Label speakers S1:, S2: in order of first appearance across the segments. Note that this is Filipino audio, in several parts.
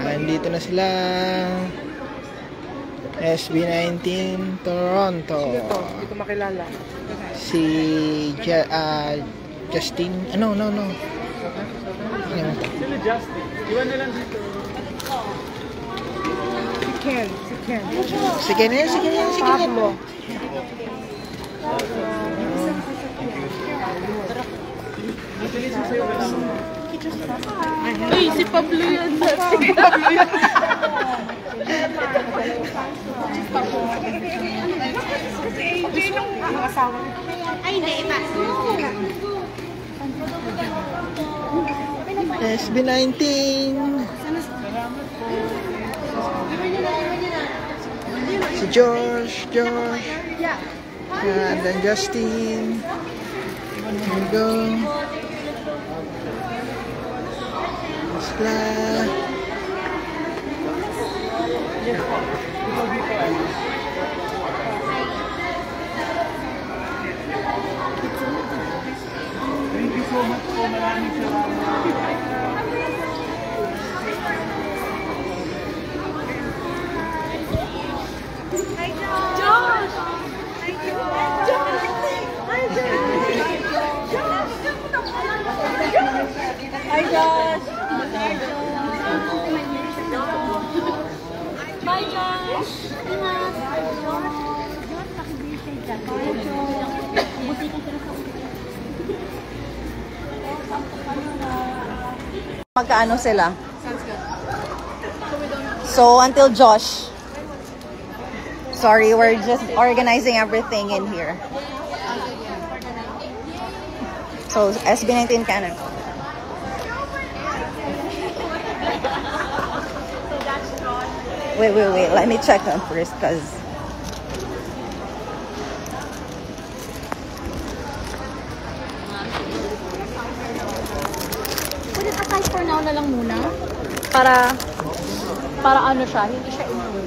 S1: Nandito na sila. SB19 Toronto.
S2: Hindi ko makilala.
S1: Si Justin. No.
S2: Sila Justin. Iwan na lang dito.
S1: Si Ken.
S2: Pablo.
S3: Ay, si Pablo yan. Ay, hindi. Iba.
S1: SB19. Si Josh. And then Justin. Here we go. Sila.
S2: Thank you so much po. Maraming salamat.
S3: Hi, Josh! Bye, Josh!
S4: Magkaano sila? So, until Josh. Sorry, we're just organizing everything in here. So, SB19 Canada. Wait. Let me check them first, because...
S3: Pwede aside for now na lang muna. Para ano siya, hindi siya inuwi.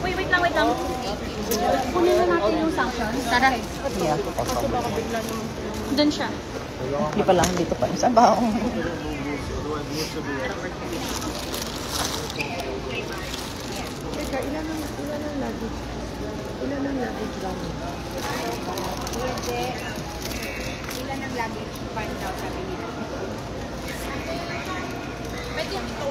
S3: Wait lang. Kunin na natin yung sanction. Tara.
S4: Yeah.
S3: Kasi baka bigla naman. Doon siya.
S4: Hindi pala, dito pa. Saan ba ako?
S2: Teka, ilan ang luggage lang?
S3: Ilan ang luggage? Find out sabi nila. Pwede yung ito.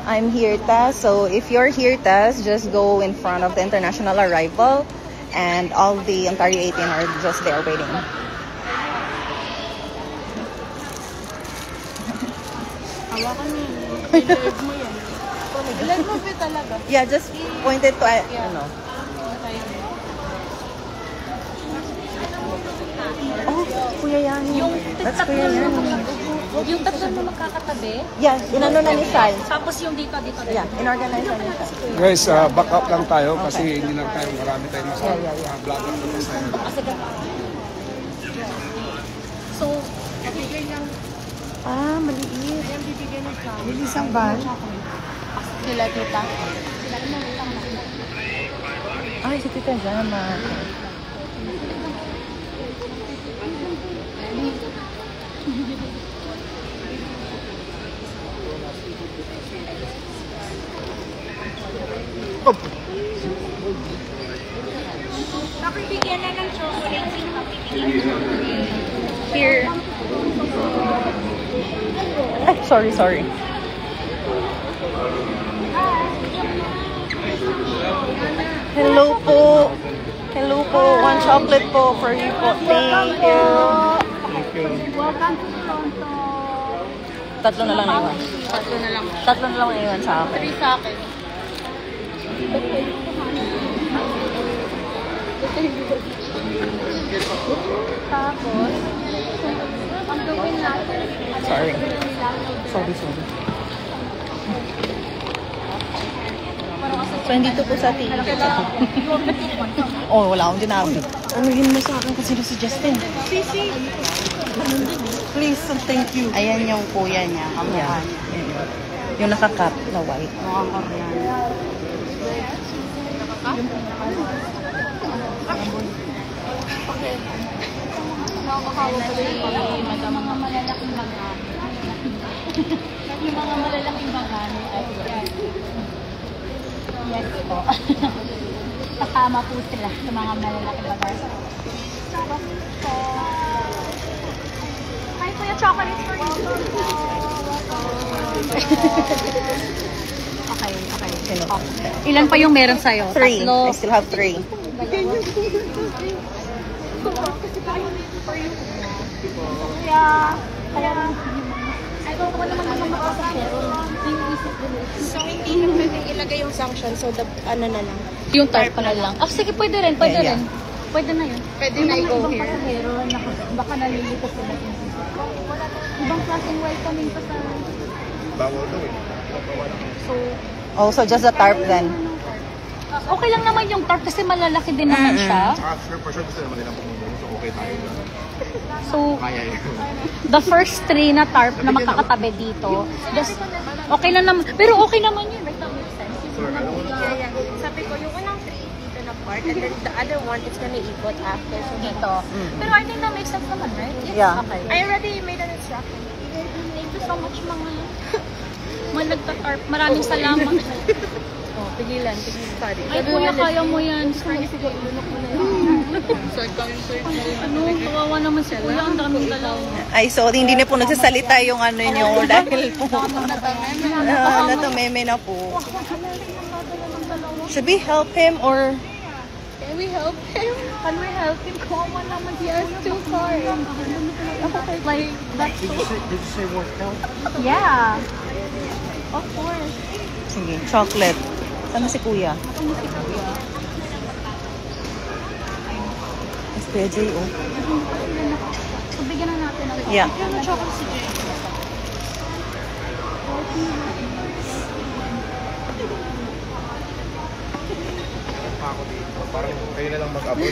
S4: I'm here, Tess. So if you're here, Tess, just go in front of the international arrival, and all the Ontario 18 are just there waiting.
S3: Hawakan mo yun. I-leg mo yan. I-leg mo ba talaga?
S4: Yeah, just point it to, ano. Oh, Kuya Yani. That's Kuya Yani.
S3: Yung tatlo mo magkakatabi?
S4: Yeah, inano na ni Sal.
S3: Tapos yung dito.
S4: Yeah, inorganize na ni Sal.
S5: Guys, back up lang tayo kasi hindi lang tayo, marami tayong nasa vlogger po tayo.
S3: So, mabigay lang.
S4: Ah, maliit.
S3: Ayan, bibigay ng chocolate.
S4: Maliit isang ban.
S3: Sila, tita.
S4: Ay, si Tita Jama.
S3: Nakibigyan na ng chocolate. Here.
S4: Sorry. Hello po. One chocolate po for you po. Thank you.
S3: Welcome to Toronto.
S4: Tatlo na lang naiwan. Tatlo na lang naiwan sa akin.
S3: 3 sa akin. Tapos, ang gawin natin.
S4: Sorry. So, andito po sa TV. Oh, wala akong dinabi. Umihin mo sa akin kasi si Justin.
S3: Sisi.
S4: Please, thank you.
S6: Ayan yung kuya niya, kamukha niya.
S4: Yung naka-cap na white.
S6: Mukhang Korean.
S3: Nakakawa pa rin yung mga malalaking bagay. Yung mga malalaking bagay. Yes po. Kasama po sila sa mga malalaking bagay. Hi, Kuya, chocolate for you. Okay. Ilan pa yung meron sa'yo?
S4: 3.
S3: Tatlo.
S4: I still have 3.
S3: Kaya ay, ko naman naman makasakero.
S6: So, hindi na pwede ilagay yung sanction. So, ano na lang.
S3: Yung tarp na lang. Ah, sige, pwede rin.
S4: Yeah.
S3: Pwede na yun.
S6: Pwede na i-go here.
S3: Pasahero, baka nalilito sila. Ibang klaseng welcoming pa sa...
S5: Bawal daw eh.
S3: So,
S4: Oh, so just the tarp then.
S3: okay lang naman yung tarp kasi malalaki din naman siya.
S5: Sure, for sure gusto naman nilang pumunta. So okay tayo.
S3: So,
S5: Kaya yun.
S3: the first 3 na tarp na makakatabi dito, just, okay lang naman. Pero okay naman yun. Right, that makes sense.
S6: Yeah. Sabi ko, yung unang 3 dito na part, and then the other one is gonna ikot after. So,
S3: Dito. Pero I think that makes sense naman, right?
S4: Yeah.
S3: Okay.
S6: I already made an instruction.
S3: Thank you so much mga nagtatarp. Maraming salamat.
S6: Oh, pigilan. Sorry.
S3: Ay, kuya, kaya mo yan. Ano, kawawa naman si kuya. Ang daming dalaw.
S4: Ay, so hindi na po nagsasalita yung ano nyo dahil po natumeme na po. Should we help him or...
S3: Can we help him? Kawawa naman. He has 2 cars. Like, that's so...
S2: Did you say work out?
S3: Yeah. Of course.
S4: Sige, chocolate. Sana si kuya? Mas kuya Jay, oh.
S3: So, bigyan na natin ng...
S4: Yeah.
S3: Bigyan na chocolate si Jay.
S5: Parang kayo na lang mag-abot.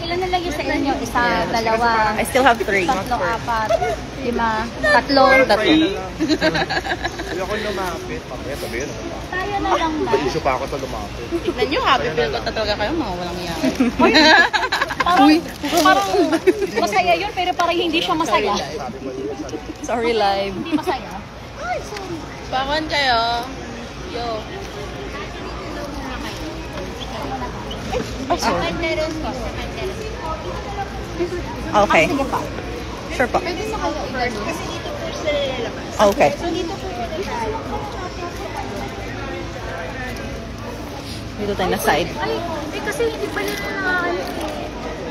S3: Ilan na lang yung sa inyo? Isa, dalawa,
S4: I still have 3.
S3: 3, 4, 5, 3.
S5: Ayoko lumapit. Mamaya sabihin.
S3: Tayo na lang na.
S5: Issue pa ako sa lumapit.
S6: Tignan nyo, happy feel ko talaga kayo, mga walang yan.
S3: Parang masaya yun, pero parang hindi siya masaya.
S4: Sorry, live.
S3: Hindi masaya. Ay, sorry.
S6: Bakon kayo. Yo.
S4: Ay, sorry. Okay.
S3: Sige pa.
S4: Sure po.
S6: Pwede sa kayo i-first. Kasi dito first na nilalabas.
S4: Okay.
S6: So, dito po nilalabas.
S4: Dito tayo na side.
S3: Ay, kasi hindi pa nito na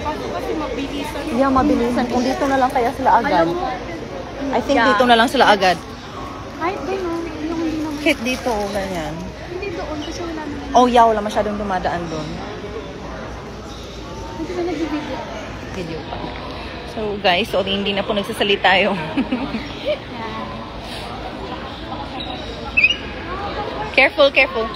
S6: Kasi mabilisan.
S4: Yeah, mabilisan. Kung dito na lang kaya sila agad.
S3: alam mo.
S4: I think dito na lang sila agad.
S3: Kahit doon, no? Yung hindi naman.
S4: Kahit dito, oh, ganyan.
S3: Hindi doon, kasi wala naman.
S4: Oh, yeah, wala masyadong dumadaan doon.
S3: Hindi ba nag-video?
S4: Video pa. So, guys, so hindi na po nagsasalita yung... Careful, careful.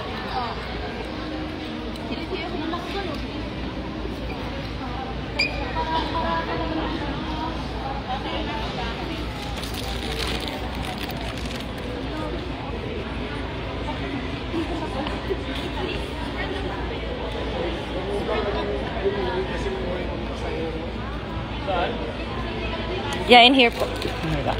S4: Yeah, in here po. Oh my God.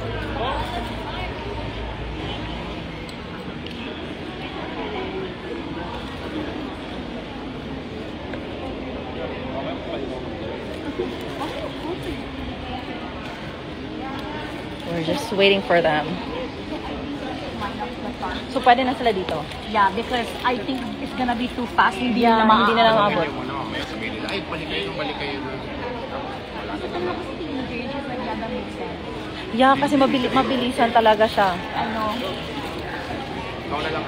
S4: We're just waiting for them. So, pwede na sila dito?
S3: Yeah, because I think it's gonna be too fast. Hindi
S4: Yeah,
S3: na
S4: hindi na lang maabot.
S5: Mamaya sabihin nila, ay, balik kayo.
S4: Yeah, kasi mabilisan talaga siya.
S3: Ano?
S5: Ikaw na lang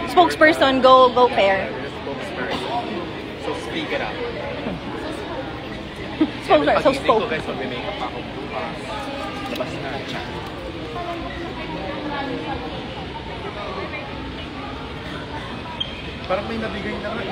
S4: Spokesperson, go pair.
S5: So speak it up.
S4: Spokesperson, so spoke.
S5: Guys, mag-makeup ako bukas. Labas na. Chat. Parang may nabigay na nga.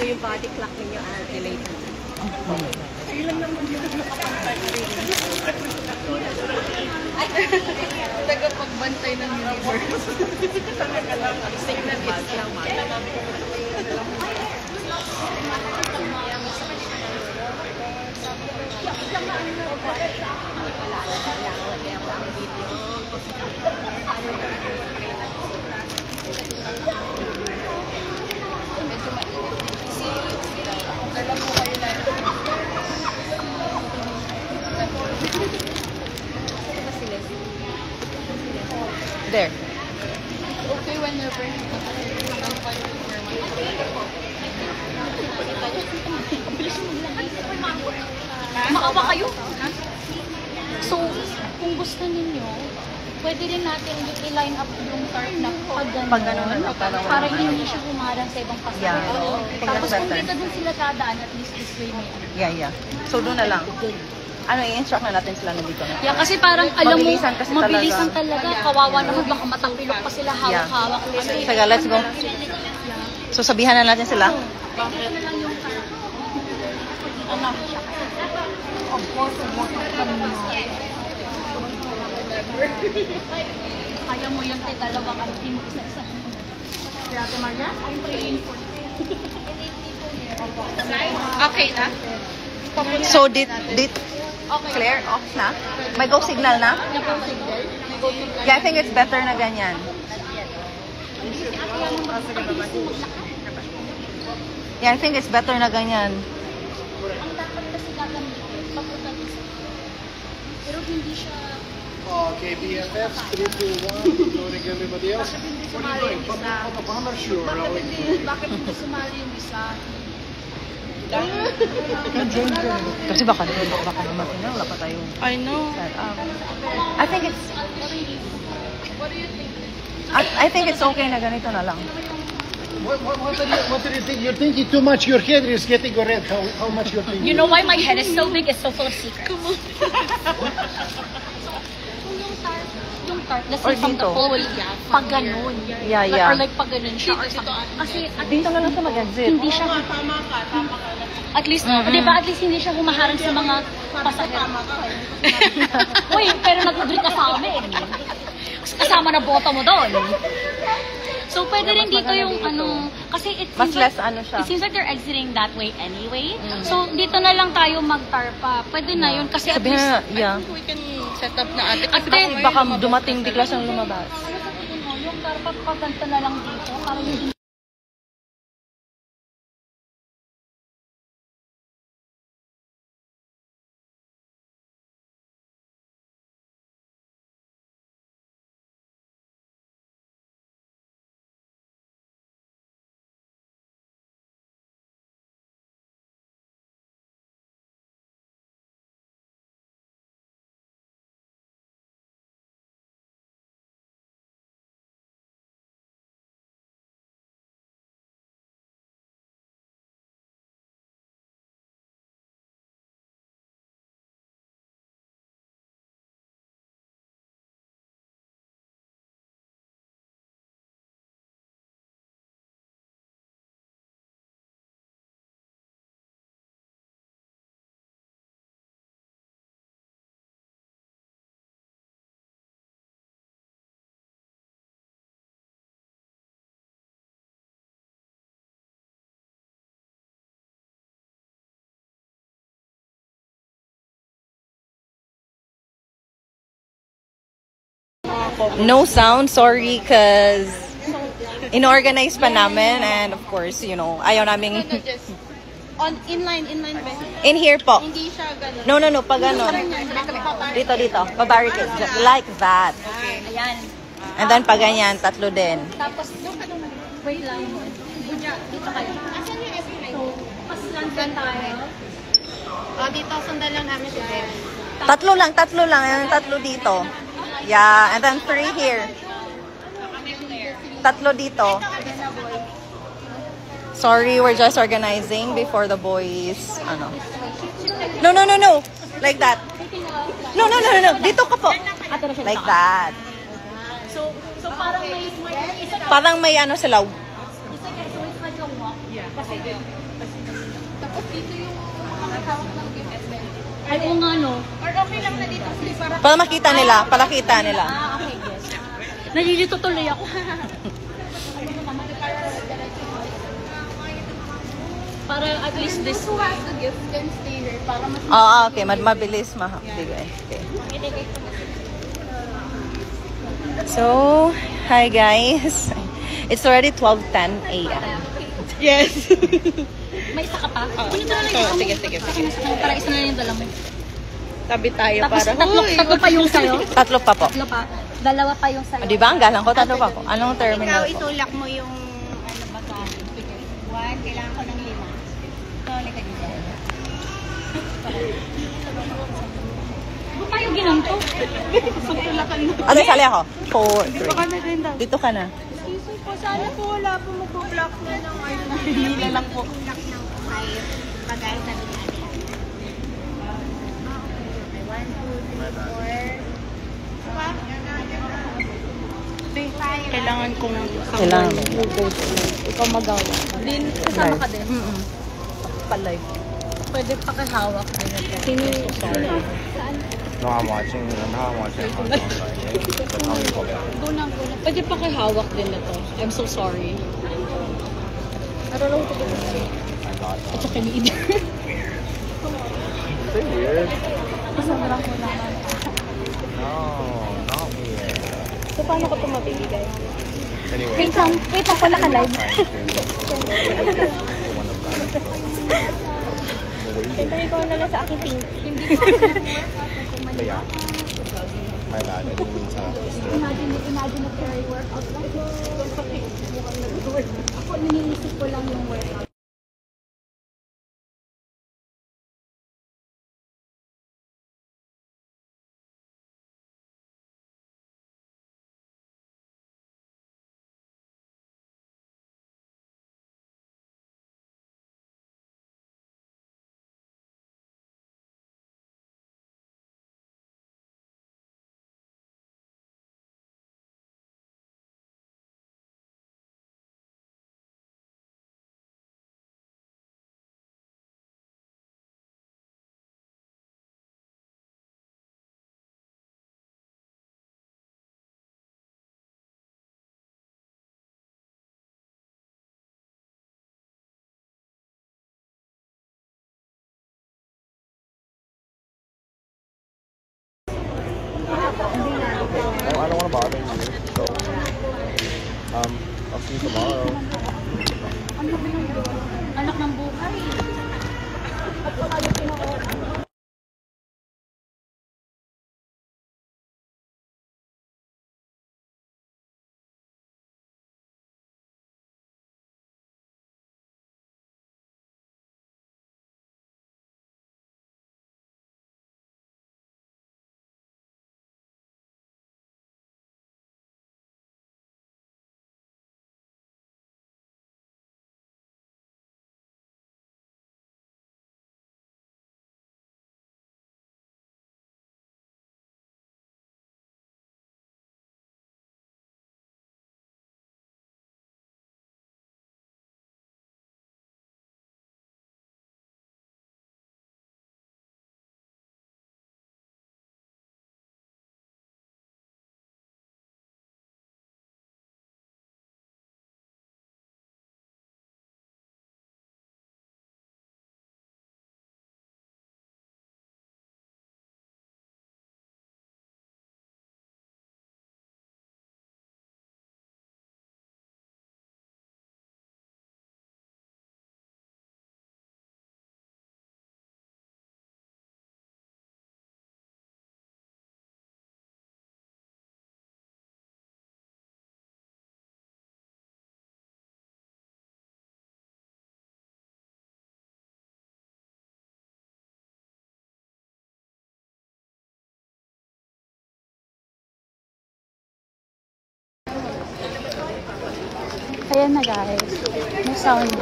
S6: yung body clock ninyo relate.
S3: Tagapagbantay ng universe.
S6: Signal is lang.
S4: There.
S3: Okay, whenever.
S7: Maawa kayo. So, kung gusto ninyo, pwede rin natin i-line up yung cart na pag gano'n, para hindi siya humarang sa ibang pasahero.
S4: Yeah.
S7: Tapos kung
S4: Better.
S7: dito din sila dadaan, at least this way may
S4: Yeah. So, doon na lang. Ano, i-instruct na natin sila na dito na.
S7: Yeah, kasi parang alam mo,
S4: Mabilisan kasi
S7: mabilisan talaga. Kawawa naman, baka matapilok pa sila hawak-hawak.
S4: Sige, let's go. So, sabihan na natin sila.
S7: Kaya mo yun, te, dalawa ka team isa-isa. Ate Maria, I'm praying for you.
S6: Okay na?
S4: So, dit Claire, off na? May go signal na? Yeah, I think it's better na ganyan. Yeah, I think it's better na ganyan.
S7: Ang dapat kasi gagamitin, papunta din sa pero hindi siya
S1: Okay, BFFs, 3, 2, 1, including everybody else. What are you doing? I'm not sure.
S3: Bakit hindi sumali yung isa?
S4: Kasi baka naman wala pa tayong
S6: I know.
S4: set up. I think it's I think it's okay na ganito na lang.
S1: What do you think? You're thinking too much. Your head is getting red. How much you're thinking?
S7: You know why my head is so big? It's so full of secrets. Yung tart, let's
S4: Or
S7: say from the
S4: dito.
S7: pole, pag ganun.
S4: Yeah.
S7: Or like pag ganun siya. Or something. Kasi
S4: Dito na lang sa mag-exit.
S7: hindi siya, at least, di ba, at least hindi siya humaharang sa mga pasahero. Uy, pero nag-greet ka sa amin. Kasama na boto mo doon. So, pwede rin dito yung ano, kasi it
S4: Mas
S7: seems
S4: less
S7: like,
S4: ano siya.
S7: it seems like they're exiting that way anyway. So, dito na lang tayo mag-tarpa. Pwede na yun kasi at
S4: Sabihin
S7: least,
S4: na, yeah.
S6: We can set up na ate.
S7: at then,
S4: Baka dumating bigla siyang lumabas.
S7: ano sa tingin mo, yung tarpa pagganto na lang dito, para hindi
S4: No sound, sorry, cause inorganize pa namin and of course, you know, ayaw namin
S6: On inline ba?
S4: in here po.
S6: Hindi siya ganun.
S4: No, pag ano. Dito, pa-barricade. Like that.
S7: ayan.
S4: And then pag ganyan, tatlo din.
S7: Tapos, wait lang. Buja, dito kayo.
S6: Asan yung SB9?
S7: So, paslantan tayo.
S6: Dito, sundan lang namin si Deb.
S4: Tatlo lang. Ayan, tatlo dito. Yeah, and then 3 here. Tatlo dito. Sorry, we're just organizing before the boys, ano. No. Like that. No. Dito ka po. Like that.
S7: So parang may isa
S4: Parang may ano sila.
S7: so it's like a walk. Kasi Ay, oo nga, no?
S6: Or okay lang na dito kasi para
S4: Para makita nila, palakita nila.
S7: Ah, okay, yes. Nalilito tuloy ako. Para at least this
S3: Who has the gift can stay here para mas
S4: Okay. Mabilis mabigay. Okay. So, hi guys. It's already 12:10 a.m.
S7: Yes. May isa ka pa? Sige. Para isa na lang yung dala mo.
S4: Tabi tayo
S7: Tapos tatlo pa yung sa'yo.
S4: Tatlo pa po.
S7: Tatlo pa. Dalawa pa yung sa'yo.
S4: Di ba? Ang galang ko, tatlo pa po. Anong terminal po?
S6: itulak mo yung ano ba ka? 1, kailangan ko ng 5. So, like dito.
S7: Ba't tayo ginanto?
S4: Okay, sali ako. 4, 3. Dito ka na.
S6: Excuse me po, sana po wala po mag-block na ng ano. Hindi lang po. Block ng 5 bagay sabi natin. 1, 2, 3, 4.
S7: Kailangan kong
S4: Kailangan mo.
S7: ikaw magawa. Din, kasama ka din.
S4: Palay.
S7: Pwede pakihawak din ito. Sino?
S1: No, I'm watching Hong Kong. That's how you call it.
S7: Pwede pakihawak din ito. I'm so sorry. I don't know what to do. At saka ni Ida.
S1: Is it weird? No, not weird.
S6: So, paano ko ito mabibigay?
S1: Anyway.
S6: Wait lang po naka-live. Siyempre, ikaw na lang sa aking pink.
S1: But yeah. My bad. I didn't mean to.
S3: imagine a carry workout lang. Ako niniisip ko lang yung workout.
S1: I don't want to bother you. So, I'll see you tomorrow.
S7: Anak ng buhay.
S3: Ayan na guys. May sound na.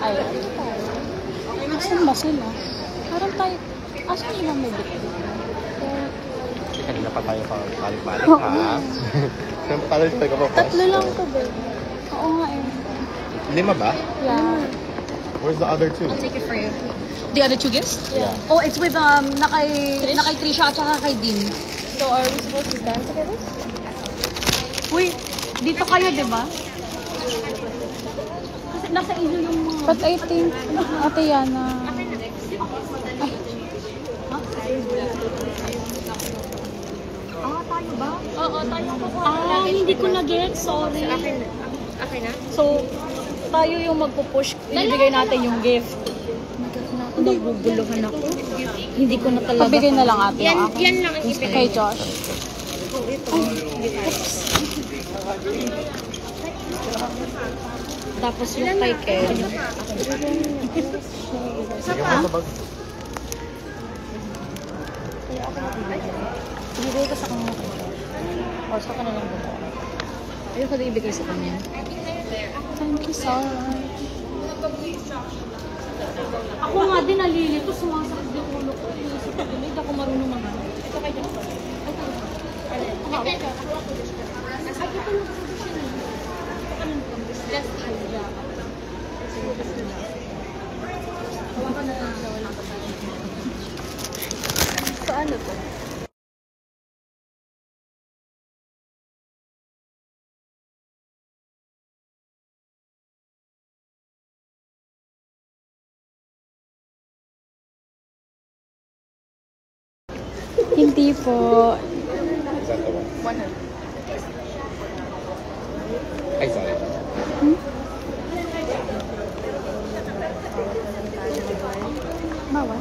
S3: Ayan. Asan ba sila? Parang tayo. Asan sila may bit?
S1: Kanina pa tayo balik-balik ha. Siyempre tayo ka pa.
S3: Tatlo lang to ba? Oo nga eh.
S1: Lima ba?
S3: Yeah.
S1: Where's the other two?
S7: I'll take it for you. The other two gifts?
S1: Yeah.
S7: Oh, it's with, nakay Trisha at saka kay Dean.
S3: So are we supposed to stand together?
S7: Uy, dito kayo, di ba? Kasi nasa inyo yung mga...
S3: But I think, Ate Yana...
S7: tayo ba? Oo, tayo po. Hindi ko na-get. Sorry.
S6: Akin na?
S7: So, tayo yung magpupush. Ibigay natin yung gift. Naguguluhan ako. Hindi ko na talaga.
S3: Pabigay na lang ate yung akin.
S6: Yan lang ang ibigay.
S3: Kay Josh.
S7: Tapos yung kay Ken.
S1: Sige mo sa bag.
S7: Ibigay ko sa kanya. Or sa kanya lang ba? Ayoko na ibigay sa kanya.
S3: Thank you so much.
S7: Ako nga din nalilito. Sumasakit yung ulo ko. Sa pagulid ako marunong mga. Ito kay Josh.
S3: So ano to? Hindi po.
S1: Is that the one? 100. Ay, sorry.
S3: Bawal?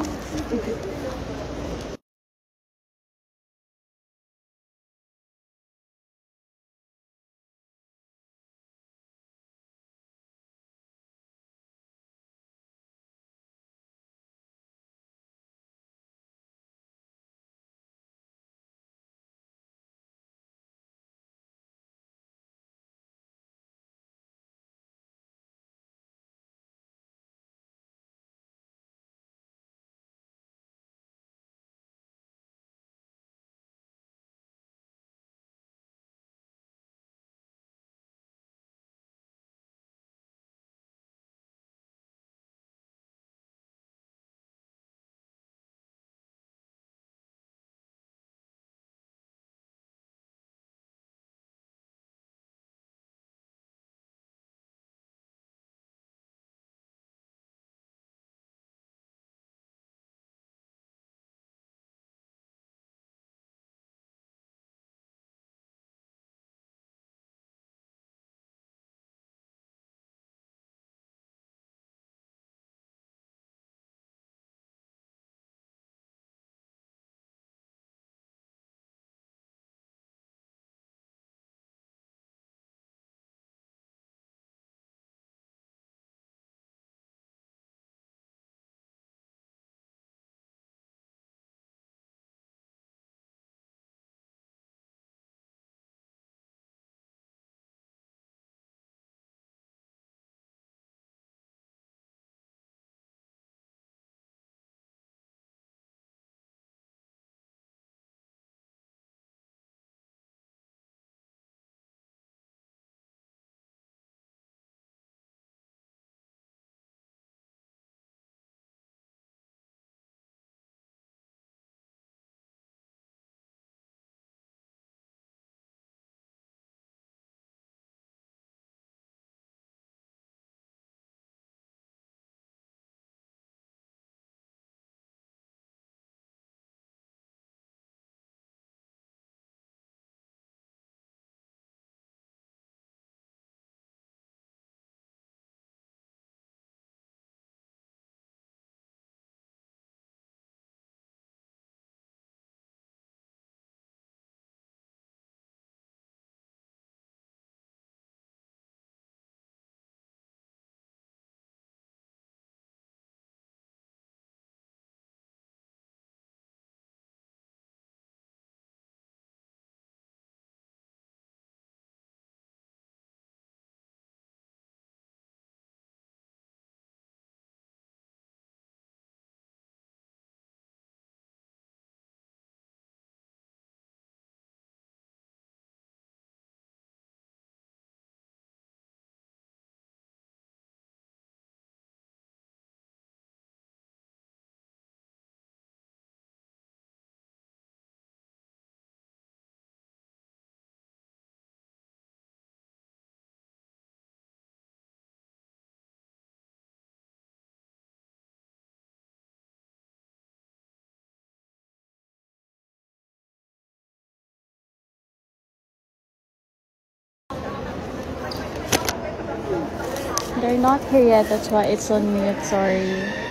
S3: They're not here yet, that's why it's on mute, sorry.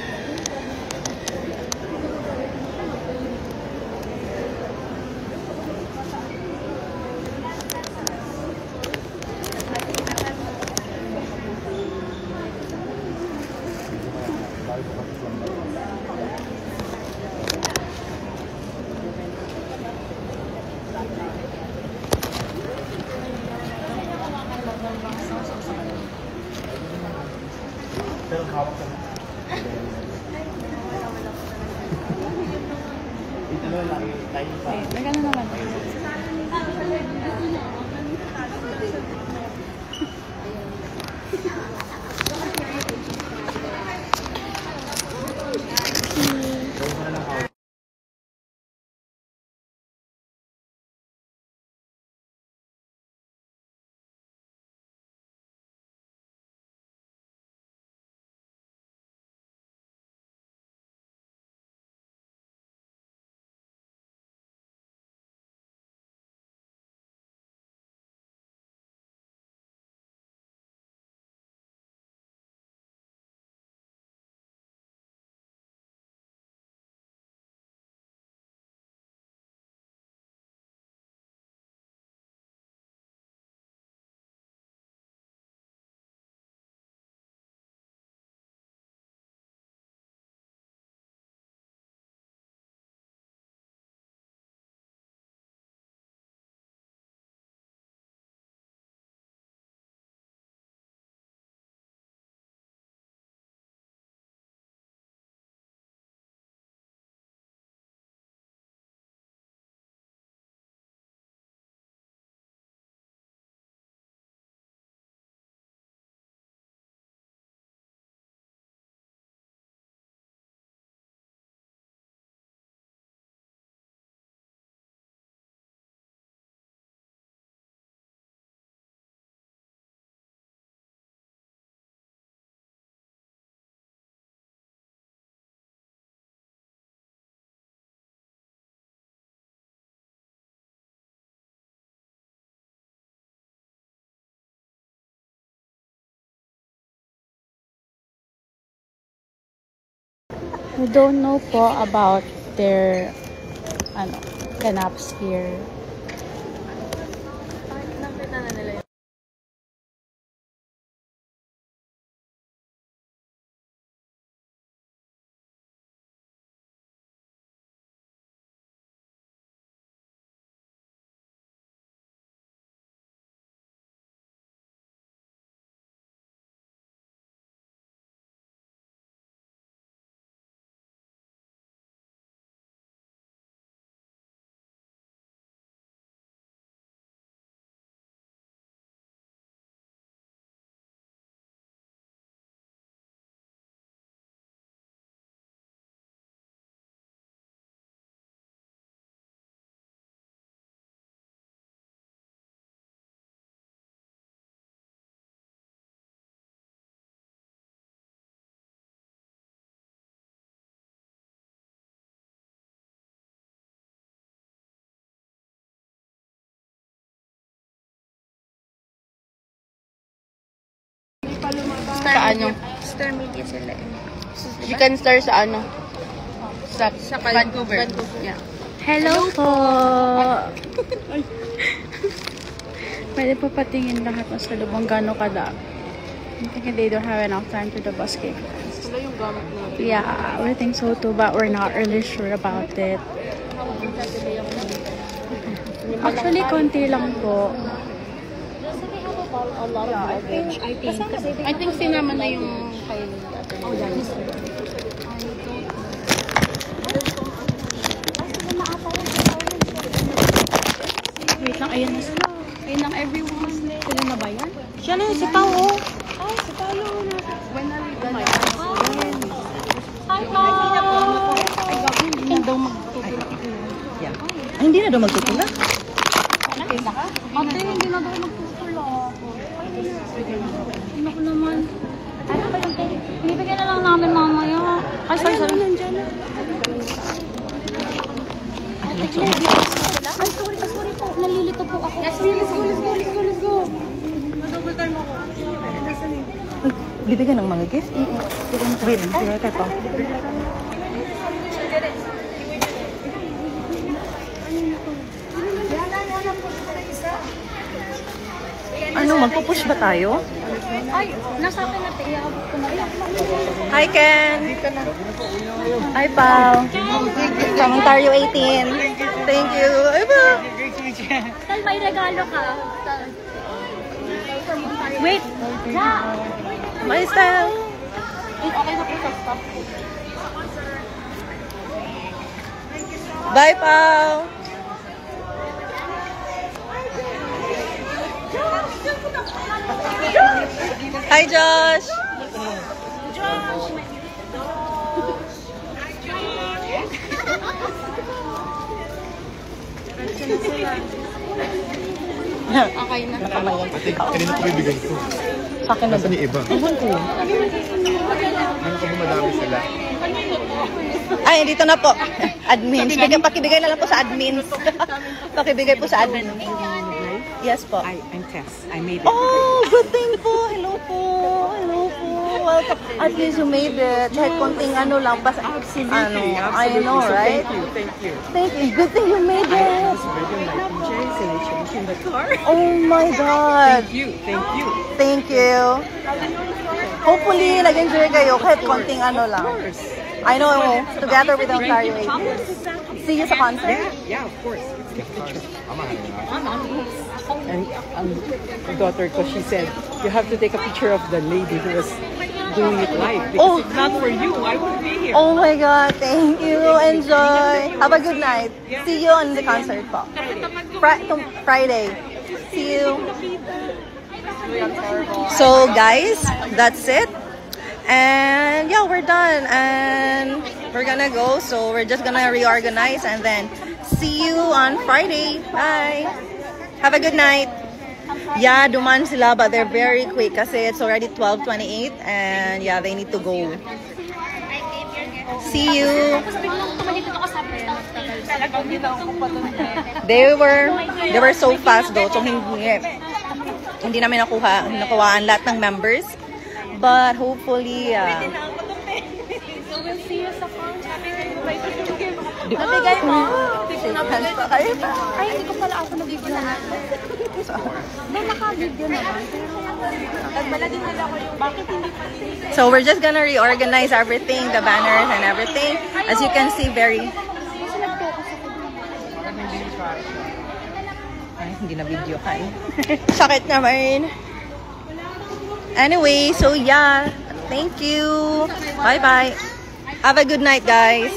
S3: Magkano naman? We don't know po about their canaps here.
S6: Sa ano?
S3: Star media sila eh.
S6: You can start sa ano? Sa Vancouver. Yeah.
S3: Hello po! Pwede pa patingin lahat ng salubong gano'n kada. I think they don't have enough time to the basket.
S6: Sila yung gamit na.
S3: Yeah, we think so too, but we're not really sure about it. Actually, konti lang po.
S6: I think sinama na yung kay
S3: Wait lang, ayan na sila. Ayan lang everyone. Sila na ba yan?
S6: siya na si Pao.
S3: Ay, si Paolo.
S6: When are you gonna
S3: Hi, Paolo!
S6: ay gawin hindi na daw magtutulak.
S4: Yeah. Ay, hindi na daw magtutulak.
S3: Ate, hindi na daw magtutulak. Ano ko naman? Ano ba yung tayo? Binibigyan na lang namin mamaya. Ay, sorry. Nandiyan na. Ate Claire, dito sila. Ay, sorry po. Nalilito po ako. Yes, let's go.
S6: Double time ako.
S4: Bibigyan ng mga gift? Wait, ito pa. Ano, magpupush ba tayo?
S3: Ay, nasa akin na iabot ko na lang.
S4: Hi, Ken! Hi, Pao! From Ontario 18. Thank you! Ay, ba?
S3: Tal, may regalo ka. Wait! Ja!
S4: My style!
S3: Okay na po sa stop.
S4: Bye, Pao! Hi, Josh!
S3: Okay na.
S1: Kanina ko bibigay ko.
S4: Sa akin na ba?
S1: Ni iba.
S4: Ewan ko.
S1: Ano ko madami sila?
S4: Ay, dito na po. Admins. Pakibigay na lang po sa admins. Pakibigay po sa admins. Yes po.
S2: I'm Tess. I made it.
S4: Oh, good thing po. Hello po. Hello po. Welcome. At least you made it. Kahit konting ano lang.
S2: Absolutely.
S4: I know,
S2: So
S4: right?
S2: Thank you.
S4: Thank you. Good thing you made it.
S2: This video my PJs and I changed in the car.
S4: Oh my God.
S2: Thank you. Thank you.
S4: Thank you. Hopefully, nag-enjoy kayo kahit konting ano lang. I know, together with Ontario 18. See you sa concert.
S2: Yeah, of course. And the daughter, because she said, you have to take a picture of the lady who was doing it live. Because if not for you, I wouldn't be here.
S4: Oh my God, thank you. Enjoy. Have a good night. See you on the concert po. Friday. See you. So guys, that's it. And yeah, we're done. And we're gonna go. So we're just gonna reorganize and then see you on Friday. Bye. Have a good night. Yeah, duman sila, but they're very quick kasi it's already 12:28 and yeah, they need to go. See you. They were so fast though. So hindi namin nakuhaan lahat ng members. But hopefully,
S6: So we'll see you sa concert.
S3: Nabigay mo.
S6: Ay, hindi ko pala ako nabigyan na.
S3: May naka-video naman.
S6: Nagmala din nila ko yung bakit hindi pa
S4: so we're just gonna reorganize everything, the banners and everything. As you can see, very... Ay, hindi na video kan. Sakit naman. Anyway, so yeah, thank you. Bye-bye. Have a good night, guys.